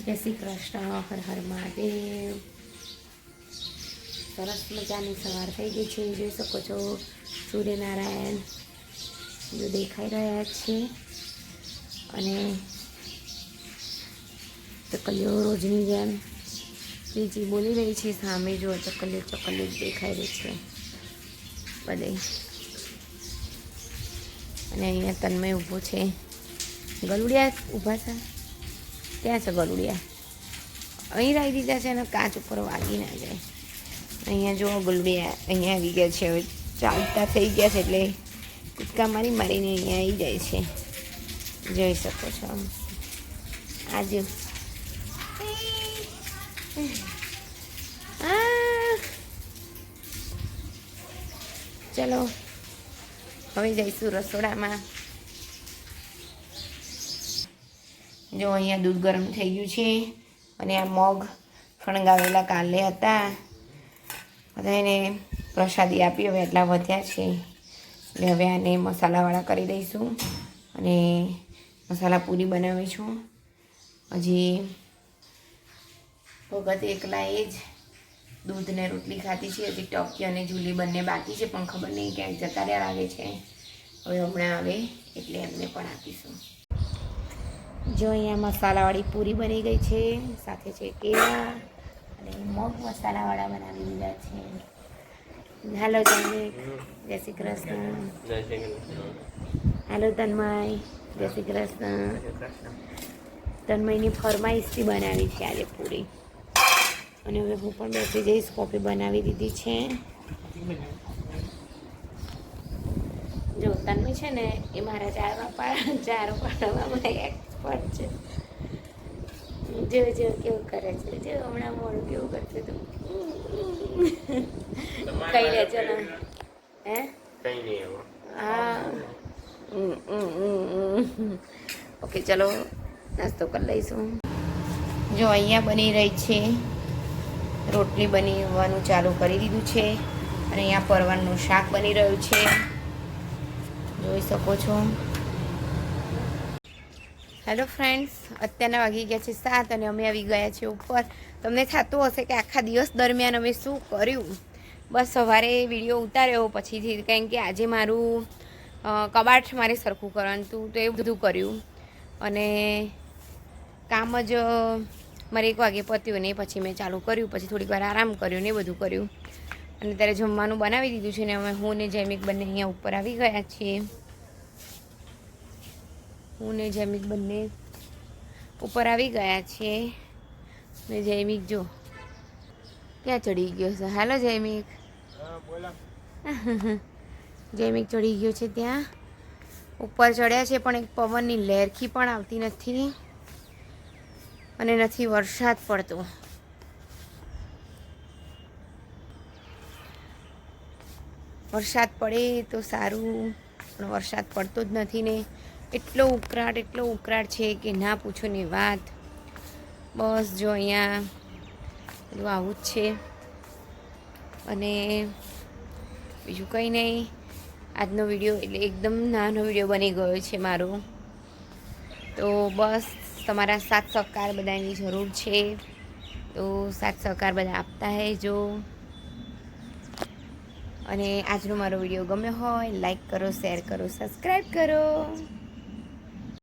જય શ્રી કૃષ્ણ, હર હર મહાદેવ। સરસ મજાની સવાર થઈ ગઈ છે, જોઈ શકો છો સૂર્યનારાયણ જો દેખાઈ રહ્યા છે અને ચકલીઓ રોજની જેમ બીજી બોલી રહી છે। સામે જો ચકલીઓ દેખાઈ રહી છે બધે। અને અહીંયા તન્મય ઊભો છે, ગલુડિયા ઊભા છે, ત્યાં છે ગલુડિયા, અહીં રાખી દીધા છે અને કાચ ઉપર વાગી ના જાય। અહીંયા જો ગલુડિયા અહીંયા આવી ગયા છે, હવે ચાલતા થઈ ગયા છે એટલે કૂદકા મારી મારીને અહીંયા આવી જાય છે, જોઈ શકો છો। આજે ચલો હવે જઈશું રસોડામાં। જો અહીંયા દૂધ ગરમ થઈ ગયું છે અને આ મગ ફણગાવેલા કાલે હતા, બધાને પ્રસાદી આપી, હવે એટલા વધ્યા છે એટલે હવે આને મસાલાવાળા કરી દઈશું અને મસાલા પૂરી બનાવીશું। હજી ભગત એકલાએ જ દૂધ ને રોટલી ખાધી છે, હજી ટોકી અને જુલી બંને બાકી છે, પણ ખબર નહીં ક્યાંક જતા રહ્યા લાગે છે। હવે હમણાં આવે એટલે એમને પણ આપીશું। જો અહીંયા મસાલાવાળી પૂરી બની ગઈ છે, સાથે છે કેળા અને મગ મસાલાવાળા બનાવી દીધા છે। હાલો જયમિક, જય શ્રી કૃષ્ણ। હાલો તન્મય, જય શ્રી કૃષ્ણ। તન્મયની ફરમાઈશથી બનાવી છે આજે પૂરી, અને હવે હું પણ બેસી જઈશ, કોફી બનાવી દીધી છે। જો તન્મય છે ને એ મારા ચારો પાડવામાં એક્સપર્ટ છે। જો કેવું કરે છે, જો હમણાં મોડું કેવું કરશે તું, કઈ લે ચલો, હે કઈ નહીં, હા ઓકે ચલો નાસ્તો કરી લઈશું। જો અહીંયા બની રહી છે રોટલી, બનવાનું ચાલુ કરી દીધું છે અને અહીંયા પરવરનું શાક બની રહ્યું છે, જોઈ શકો છો। હેલો ફ્રેન્ડ્સ, અત્યારના વાગી ગયા છે 7 અને અમે આવી ગયા છીએ ઉપર। તમને થતું હશે કે આખા દિવસ દરમિયાન અમે શું કર્યું। બસ સવારે વિડીયો ઉતાર્યો પછીથી, કારણ કે આજે મારું કબાટ મારે સરખું કરવાનું હતું તો એ બધું કર્યું, અને કામ જ મારે 1 વાગે પત્યું ને પછી મેં ચાલુ કર્યું, પછી થોડીક વાર આરામ કર્યો ને એ બધું કર્યું, અને ત્યારે જમવાનું બનાવી દીધું છે ને અમે હું ને જૈમિક બંને અહીંયા ઉપર આવી ગયા છીએ। હું ને જૈમિક બંને ઉપર આવી ગયા છીએ ને જૈમિક જો ક્યાં ચડી ગયો છે। હાલો જૈમિક, જૈમિક ચડી ગયો છે ત્યાં ઉપર ચડ્યા છે, પણ એક પવનની લહેરખી પણ આવતી નથી અને નથી વરસાદ પડતો। વરસાદ પડે તો સારું, પણ વરસાદ પડતો જ નથી ને એટલો ઉકળાટ છે કે ના પૂછો ને વાત। બસ જો અહીંયા બધું આવું જ છે, અને બીજું કંઈ નહીં। આજનો વિડીયો એટલે એકદમ નાનો વિડીયો બની ગયો છે મારો, તો બસ તમારા સાથ સહકાર બધાની જરૂર છે, તો સાથ સહકાર બધા આપતા રહેજો। અને આજનો મારો વિડીયો ગમ્યો હોય લાઈક કરો, શેર કરો, સબસ્ક્રાઈબ કરો।